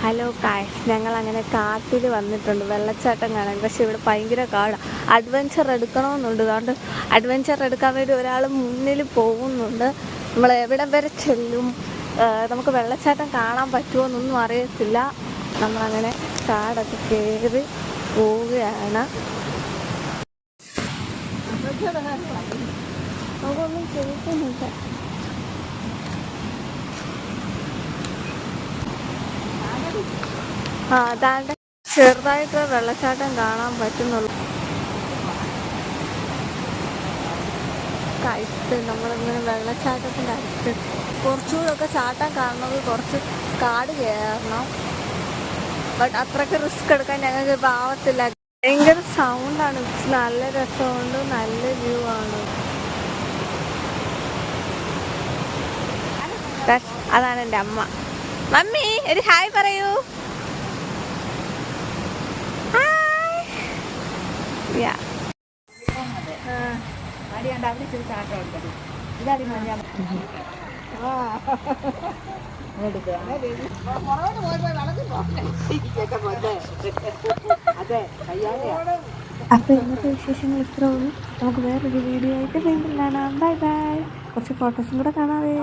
Hello guys, ഞങ്ങൾ അങ്ങനെ കാട്ടിൽ വന്നിട്ടുണ്ട് വെള്ളച്ചാട്ടം കാണാൻ. പക്ഷെ ഇവിടെ ഭയങ്കര കാടാണ്. അഡ്വഞ്ചർ എടുക്കണമെന്നുണ്ട്. അതുകൊണ്ട് അഡ്വഞ്ചർ എടുക്കാൻ വേണ്ടി ഒരാൾ മുന്നിൽ പോകുന്നുണ്ട്. നമ്മൾ എവിടെ വരെ ചെല്ലും, നമുക്ക് വെള്ളച്ചാട്ടം കാണാൻ പറ്റുമോ എന്നൊന്നും അറിയത്തില്ല. നമ്മളങ്ങനെ കാടൊക്കെ കയറി പോവുകയാണ്. നമുക്കൊന്നും കേൾക്കുന്നില്ല. അതാണ്ട് ചെറുതായിട്ട് വെള്ളച്ചാട്ടം കാണാൻ പറ്റുന്നുള്ളൂ. കഴുത്ത് നമ്മളിങ്ങനെ വെള്ളച്ചാട്ടത്തിൻ്റെ അടുത്ത് കുറച്ചുകൂടെയൊക്കെ ചാട്ടം കാണണമെങ്കിൽ കുറച്ച് കാട് കയറണം. ബട്ട് അത്രയ്ക്ക് റിസ്ക് എടുക്കാൻ ഞങ്ങൾക്ക് പാവത്തില്ല. ഭയങ്കര സൗണ്ടാണ്. നല്ല രസമുണ്ട്, നല്ല വ്യൂ ആണ്. അതാണ് എൻ്റെ അമ്മ. മമ്മി ഒരു ഹായ് പറയൂ. അപ്പൊ ഇന്നത്തെ വിശേഷങ്ങൾ ഇത്ര ഉള്ളൂ. നമുക്ക് വേറൊരു വീഡിയോ ആയിട്ട് വീണ്ടും കാണാം. Bye bye. കുറച്ച് ഫോട്ടോസും കൂടെ കാണാവേ.